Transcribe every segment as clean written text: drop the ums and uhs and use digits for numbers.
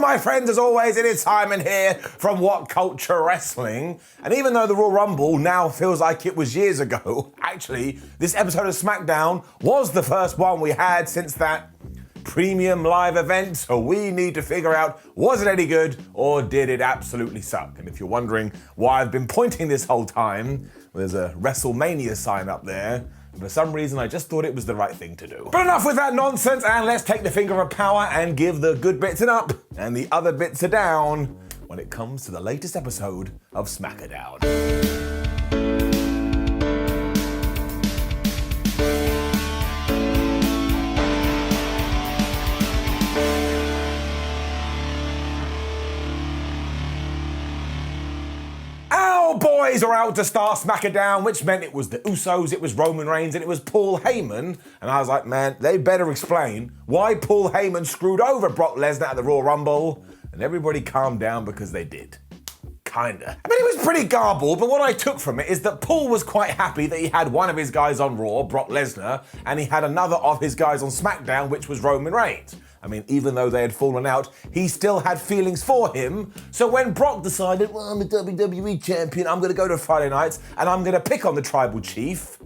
my friends, as always, it is Simon here from WhatCulture Wrestling. And even though the Royal Rumble now feels like it was years ago, actually, this episode of SmackDown was the first one we had since that premium live event, so we need to figure out, was it any good or did it absolutely suck? And if you're wondering why I've been pointing this whole time, there's a WrestleMania sign up there. For some reason, I just thought it was the right thing to do. But enough with that nonsense, and let's take the finger of power and give the good bits an up and the other bits a down when it comes to the latest episode of SmackDown. Boys are out to start SmackDown, which meant it was the Usos, it was Roman Reigns, and it was Paul Heyman. And I was like, man, they better explain why Paul Heyman screwed over Brock Lesnar at the Royal Rumble. And everybody calmed down because they did. Kinda. I mean, it was pretty garbled, but what I took from it is that Paul was quite happy that he had one of his guys on Raw, Brock Lesnar, and he had another of his guys on SmackDown, which was Roman Reigns. I mean, even though they had fallen out, he still had feelings for him. So when Brock decided, well, I'm the WWE champion, I'm gonna go to Friday nights and I'm gonna pick on the tribal chief,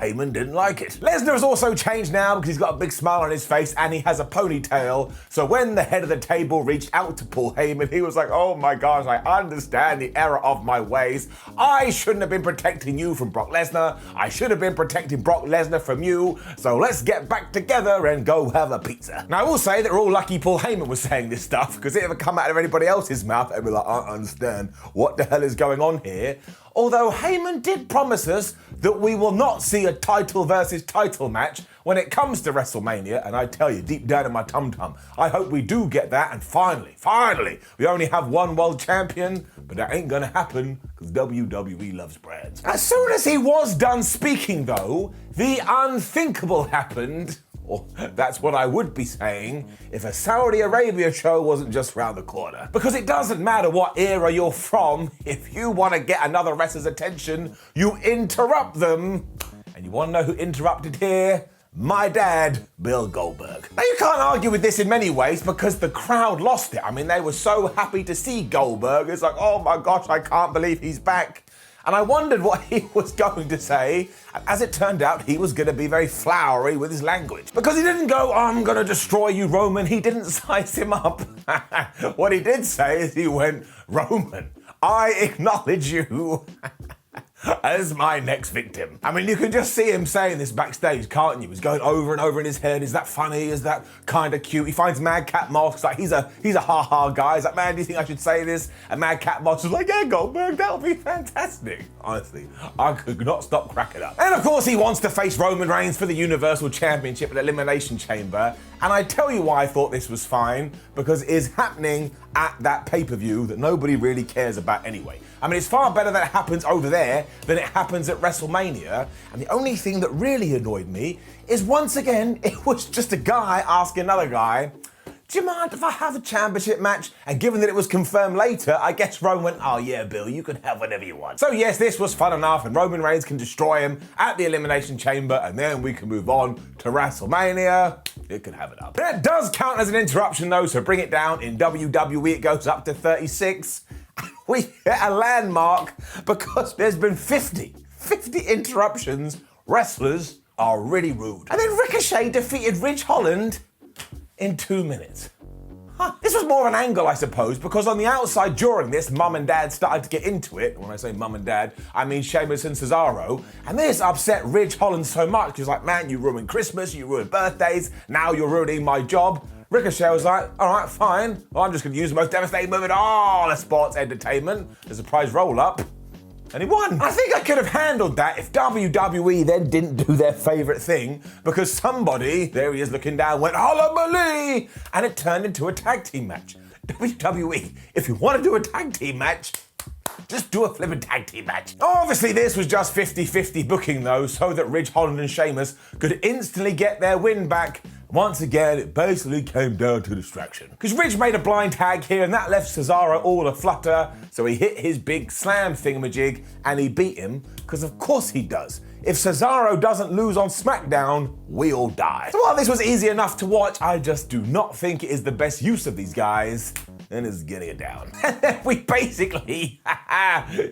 Heyman didn't like it. Lesnar has also changed now because he's got a big smile on his face and he has a ponytail. So when the head of the table reached out to Paul Heyman, he was like, oh my gosh, I understand the error of my ways. I shouldn't have been protecting you from Brock Lesnar. I should have been protecting Brock Lesnar from you. So let's get back together and go have a pizza. Now I will say that we're all lucky Paul Heyman was saying this stuff, because if it ever come out of anybody else's mouth, they'd be like, I don't understand what the hell is going on here. Although Heyman did promise us that we will not see a title versus title match when it comes to WrestleMania, and I tell you, deep down in my tum-tum, I hope we do get that, and finally, we only have one world champion, but that ain't gonna happen, because WWE loves brands. As soon as he was done speaking though, the unthinkable happened. Or that's what I would be saying if a Saudi Arabia show wasn't just round the corner. Because it doesn't matter what era you're from, if you want to get another wrestler's attention, you interrupt them. And you want to know who interrupted here? My dad, Bill Goldberg. Now you can't argue with this in many ways because the crowd lost it. I mean, they were so happy to see Goldberg. It's like, oh my gosh, I can't believe he's back. And I wondered what he was going to say, and as it turned out, he was going to be very flowery with his language. Because he didn't go, I'm going to destroy you, Roman. He didn't size him up. What he did say is he went, Roman, I acknowledge you as my next victim. I mean, you can just see him saying this backstage, can't you? He's going over and over in his head. Is that funny? Is that kind of cute? He finds Madcap Moss, like he's a ha-ha guy. He's like, man, do you think I should say this? And Madcap Moss was like, yeah, Goldberg, that'll be fantastic. Honestly, I could not stop cracking up. And of course, he wants to face Roman Reigns for the Universal Championship at Elimination Chamber. And I tell you why I thought this was fine, because it is happening at that pay-per-view that nobody really cares about anyway. I mean, it's far better that it happens over there than it happens at WrestleMania. And the only thing that really annoyed me is, once again, it was just a guy asking another guy, do you mind if I have a championship match? And given that it was confirmed later, I guess Roman went, oh yeah, Bill, you can have whatever you want. So yes, this was fun enough, and Roman Reigns can destroy him at the Elimination Chamber, and then we can move on to WrestleMania. It can have it up. That does count as an interruption though, so bring it down. In WWE, it goes up to 36. We hit a landmark because there's been 50 interruptions. Wrestlers are really rude. And then Ricochet defeated Ridge Holland in 2 minutes. This was more of an angle, I suppose, because on the outside during this, Mum and Dad started to get into it. When I say Mum and Dad, I mean Sheamus and Cesaro. And this upset Ridge Holland so much. He's like, man, you ruined Christmas, you ruined birthdays, now you're ruining my job. Ricochet was like, all right, fine. Well, I'm just going to use the most devastating move in all of sports entertainment, the surprise roll-up. And he won. I think I could have handled that if WWE then didn't do their favourite thing, because somebody, there he is looking down, went, holla Malee, and it turned into a tag team match. WWE, if you want to do a tag team match, just do a flippin' tag team match. Obviously, this was just 50-50 booking though, so that Ridge Holland and Sheamus could instantly get their win back. Once again, it basically came down to distraction. Because Ridge made a blind tag here, and that left Cesaro all aflutter, so he hit his big slam thingamajig, and he beat him, because of course he does. if Cesaro doesn't lose on SmackDown, we all die. So while this was easy enough to watch, I just do not think it is the best use of these guys, and is getting it down. And then we basically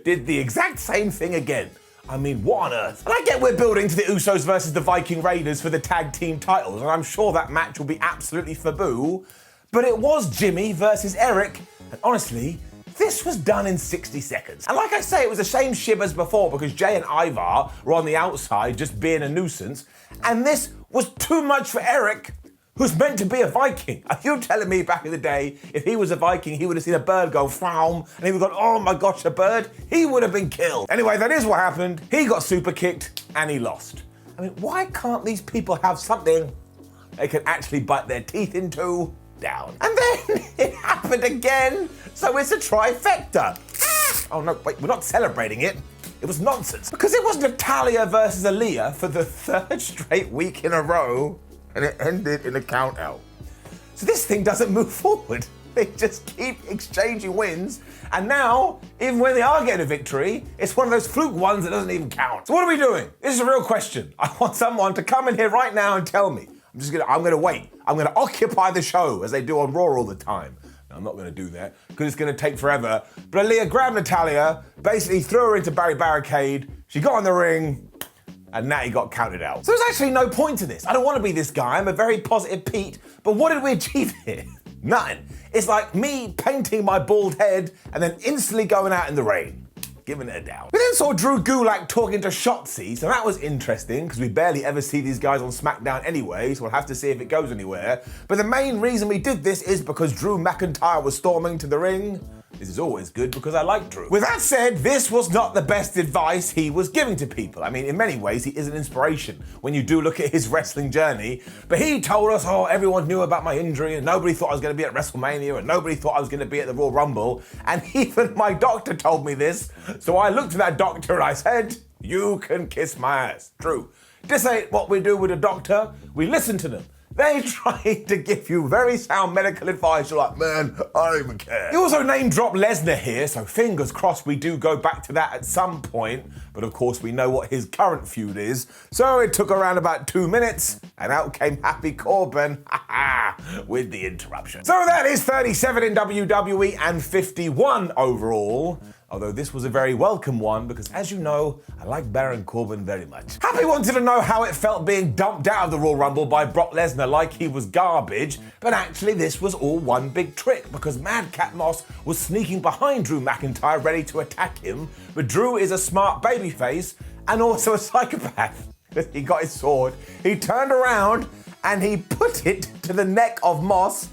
did the exact same thing again. I mean, what on earth? And I get we're building to the Usos versus the Viking Raiders for the tag team titles, and I'm sure that match will be absolutely faboo, but it was Jimmy versus Erik, and honestly, this was done in 60 seconds. And like I say, it was the same shib as before because Jay and Ivar were on the outside just being a nuisance, and this was too much for Erik, who's meant to be a Viking. Are you telling me back in the day, if he was a Viking, he would have seen a bird go frown, and he would have gone, oh my gosh, a bird? He would have been killed. Anyway, that is what happened. He got super kicked, and he lost. I mean, why can't these people have something they can actually bite their teeth into? Down. And then it happened again, so it's a trifecta. Oh no, wait, we're not celebrating it. It was nonsense. Because it was Natalya versus Aliyah for the third straight week in a row, and it ended in a count out. So this thing doesn't move forward. They just keep exchanging wins, and now, even when they are getting a victory, it's one of those fluke ones that doesn't even count. So what are we doing? This is a real question. I want someone to come in here right now and tell me. I'm gonna wait. I'm gonna occupy the show as they do on Raw all the time. No, I'm not gonna do that because it's gonna take forever. But Aliyah grabbed Natalya, basically threw her into Barricade. She got in the ring, and Natty got counted out. So there's actually no point to this. I don't want to be this guy. I'm a very positive Pete. But what did we achieve here? Nothing. It's like me painting my bald head and then instantly going out in the rain. Giving it a down. We then saw Drew Gulak talking to Shotzi, so that was interesting because we barely ever see these guys on SmackDown anyway, so we'll have to see if it goes anywhere. But the main reason we did this is because Drew McIntyre was storming to the ring. This is always good because I like Drew. With that said, this was not the best advice he was giving to people. I mean, in many ways, he is an inspiration when you do look at his wrestling journey. But he told us, oh, everyone knew about my injury and nobody thought I was going to be at WrestleMania and nobody thought I was going to be at the Royal Rumble. And even my doctor told me this. So I looked at that doctor and I said, you can kiss my ass. Drew, this ain't what we do with a doctor. We listen to them. They try to give you very sound medical advice. You're like, man, I don't even care. You also name drop Lesnar here, so fingers crossed we do go back to that at some point. But of course, we know what his current feud is. So it took around about 2 minutes, and out came Happy Corbin, with the interruption. So that is 37 in WWE and 51 overall. Although this was a very welcome one because, as you know, I like Baron Corbin very much. Happy wanted to know how it felt being dumped out of the Royal Rumble by Brock Lesnar like he was garbage, but actually this was all one big trick because Madcap Moss was sneaking behind Drew McIntyre ready to attack him, but Drew is a smart babyface and also a psychopath. He got his sword, he turned around and he put it to the neck of Moss,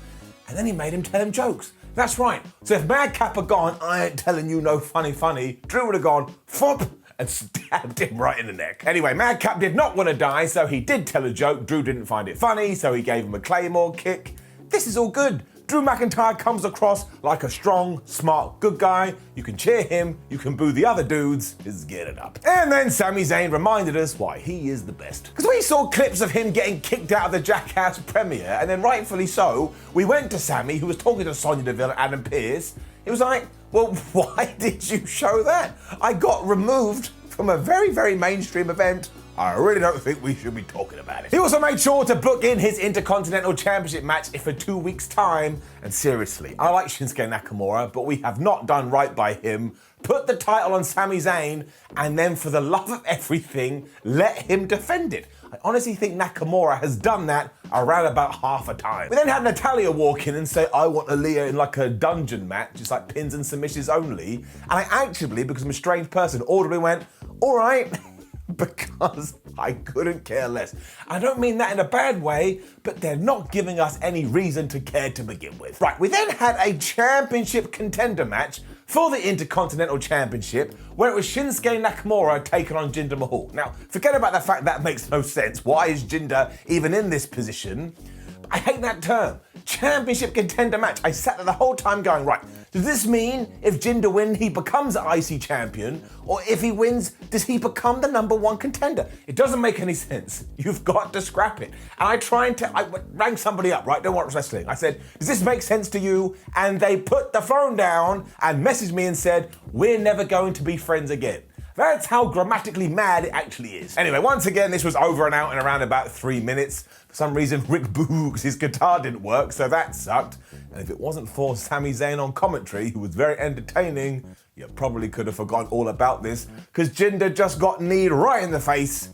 and then he made him tell him jokes. That's right. So if Madcap had gone, I ain't telling you no funny, Drew would have gone, thump, and stabbed him right in the neck. Anyway, Madcap did not want to die, so he did tell a joke. Drew didn't find it funny, so he gave him a Claymore kick. This is all good. Drew McIntyre comes across like a strong, smart, good guy. You can cheer him, you can boo the other dudes. Just get it up. And then Sami Zayn reminded us why he is the best. Because we saw clips of him getting kicked out of the Jackass premiere, and then rightfully so, we went to Sami, who was talking to Sonya Deville and Adam Pearce. He was like, well, why did you show that? I got removed from a very, very mainstream event. I really don't think we should be talking about it. He also made sure to book in his Intercontinental Championship match for 2 weeks' time. And seriously, I like Shinsuke Nakamura, but we have not done right by him. Put the title on Sami Zayn, and then for the love of everything, let him defend it. I honestly think Nakamura has done that around about half a time. We then had Natalya walk in and say, I want Aliyah in like a dungeon match, just like pins and submissions only. And I actually, because I'm a strange person, audibly went, all right, because I couldn't care less. I don't mean that in a bad way, but they're not giving us any reason to care to begin with. Right, we then had a championship contender match for the Intercontinental Championship, where it was Shinsuke Nakamura taking on Jinder Mahal. Now, forget about the fact that makes no sense. Why is Jinder even in this position? I hate that term. Championship contender match. I sat there the whole time going, right, does this mean if Jinder wins, he becomes an IC champion? Or if he wins, does he become the #1 contender? It doesn't make any sense. You've got to scrap it. And I rang somebody up, right? Don't watch wrestling. I said, does this make sense to you? And they put the phone down and messaged me and said, we're never going to be friends again. That's how grammatically mad it actually is. Anyway, once again, this was over and out in around about 3 minutes. For some reason, Rick Boogs, his guitar didn't work, so that sucked. And if it wasn't for Sami Zayn on commentary, who was very entertaining, you probably could have forgotten all about this, because Jinder just got kneed right in the face,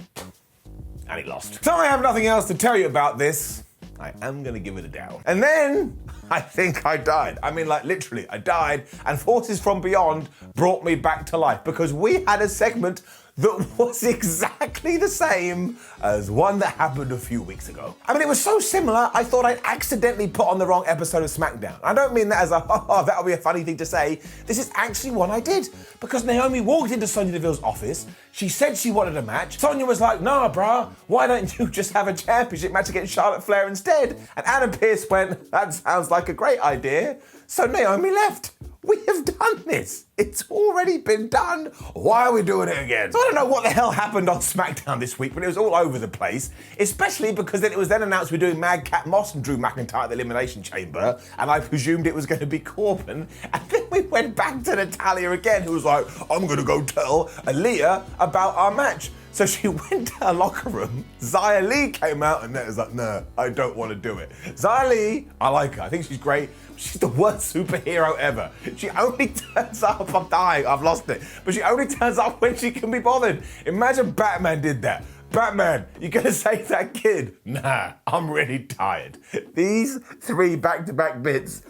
and he lost. So I have nothing else to tell you about this. I am gonna give it a down. And then, I think I died. I mean, like, literally, I died, and Forces from Beyond brought me back to life, because we had a segment that was exactly the same as one that happened a few weeks ago. I mean, it was so similar, I thought I'd accidentally put on the wrong episode of SmackDown. I don't mean that as a, oh, that'll be a funny thing to say. This is actually one I did, because Naomi walked into Sonya Deville's office, she said she wanted a match. Sonya was like, nah, bruh, why don't you just have a championship match against Charlotte Flair instead? And Adam Pearce went, that sounds like a great idea. So Naomi left. We have done this. It's already been done. Why are we doing it again? So I don't know what the hell happened on SmackDown this week, but it was all over the place, especially because then it was then announced we're doing Madcap Moss and Drew McIntyre at the Elimination Chamber, and I presumed it was going to be Corbin, and then we went back to Natalya again, who was like, I'm going to go tell Aliyah about our match. So she went to her locker room, Xia Li came out and was like, nah, I don't want to do it. Xia Li, I like her, I think she's great. She's the worst superhero ever. She only turns up, I'm dying, I've lost it. But she only turns up when she can be bothered. Imagine Batman did that. Batman, you gonna save that kid? Nah, I'm really tired. These 3 back-to-back bits,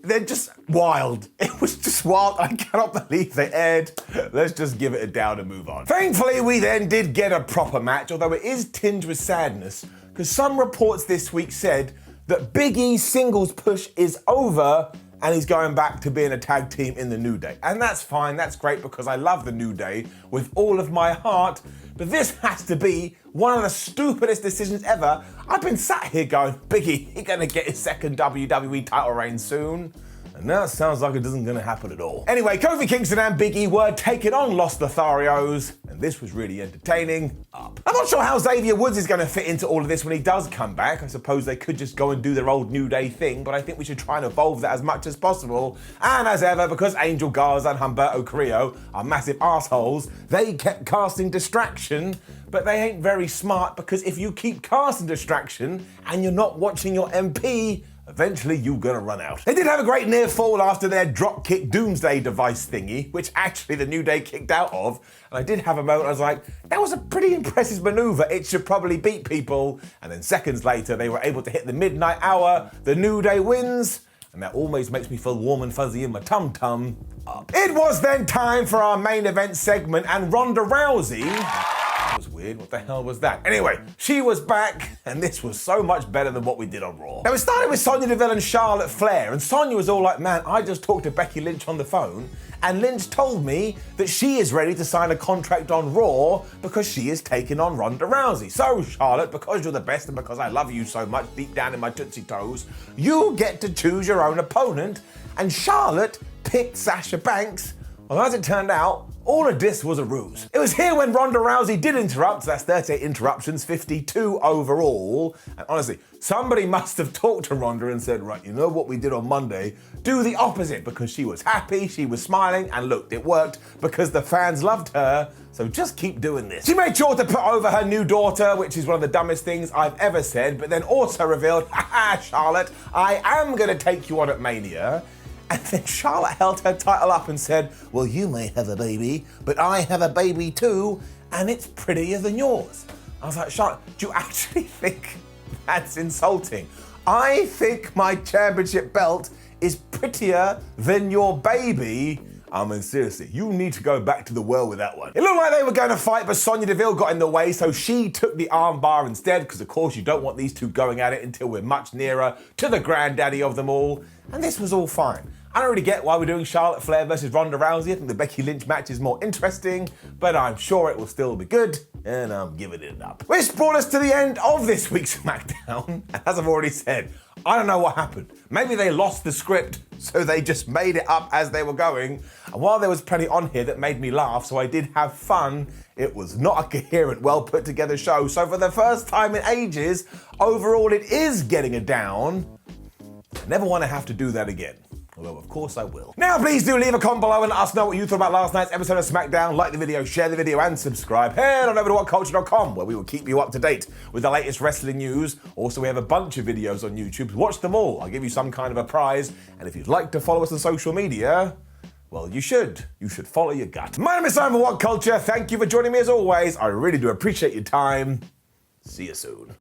they're just wild. It was just wild. I cannot believe they aired. Let's just give it a down and move on. Thankfully, we then did get a proper match, although it is tinged with sadness, because some reports this week said that Big E's singles push is over and he's going back to being a tag team in the New Day. And that's fine, that's great, because I love the New Day with all of my heart, but this has to be one of the stupidest decisions ever. I've been sat here going, Biggie, you're gonna get his second WWE title reign soon. And now it sounds like it isn't gonna happen at all. Anyway, Kofi Kingston and Big E were taking on Los Lotharios, and this was really entertaining. I'm not sure how Xavier Woods is gonna fit into all of this when he does come back. I suppose they could just go and do their old New Day thing, but I think we should try and evolve that as much as possible. And as ever, because Angel Garza and Humberto Carrillo are massive assholes, they kept casting Distraction, but they ain't very smart, because if you keep casting Distraction and you're not watching your MP, eventually you're gonna run out. They did have a great near fall after their dropkick doomsday device thingy, which actually the New Day kicked out of. And I did have a moment, I was like, that was a pretty impressive maneuver. It should probably beat people. And then seconds later, they were able to hit the midnight hour. The New Day wins. And that always makes me feel warm and fuzzy in my tum-tum. It was then time for our main event segment, and Ronda Rousey, that was weird, what the hell was that? Anyway, she was back, and this was so much better than what we did on Raw. Now, we started with Sonya Deville and Charlotte Flair, and Sonya was all like, man, I just talked to Becky Lynch on the phone, and Lynch told me that she is ready to sign a contract on Raw because she is taking on Ronda Rousey. So, Charlotte, because you're the best and because I love you so much deep down in my Tootsie Toes, you get to choose your own opponent, and Charlotte picked Sasha Banks. Well, as it turned out, all of this was a ruse. It was here when Ronda Rousey did interrupt, so that's 38 interruptions, 52 overall. And honestly, somebody must have talked to Ronda and said, right, you know what we did on Monday? Do the opposite, because she was happy, she was smiling, and look, it worked because the fans loved her, so just keep doing this. She made sure to put over her new daughter, which is one of the dumbest things I've ever said, but then also revealed, haha, Charlotte, I am gonna take you on at Mania. And then Charlotte held her title up and said, well, you may have a baby, but I have a baby too, and it's prettier than yours. I was like, Charlotte, do you actually think that's insulting? I think my championship belt is prettier than your baby. I mean, seriously, you need to go back to the well with that one. It looked like they were going to fight, but Sonya Deville got in the way, so she took the armbar instead, because of course you don't want these two going at it until we're much nearer to the granddaddy of them all. And this was all fine. I don't really get why we're doing Charlotte Flair versus Ronda Rousey. I think the Becky Lynch match is more interesting, but I'm sure it will still be good, and I'm giving it up. Which brought us to the end of this week's SmackDown. And as I've already said, I don't know what happened. Maybe they lost the script, so they just made it up as they were going. And while there was plenty on here that made me laugh, so I did have fun, it was not a coherent, well put together show. So for the first time in ages, overall it is getting a down. I never want to have to do that again. Although, of course, I will. Now, please do leave a comment below and let us know what you thought about last night's episode of SmackDown. Like the video, share the video, and subscribe. Head on over to WhatCulture.com, where we will keep you up to date with the latest wrestling news. Also, we have a bunch of videos on YouTube. Watch them all. I'll give you some kind of a prize. And if you'd like to follow us on social media, well, you should. You should follow your gut. My name is Simon WhatCulture. Thank you for joining me as always. I really do appreciate your time. See you soon.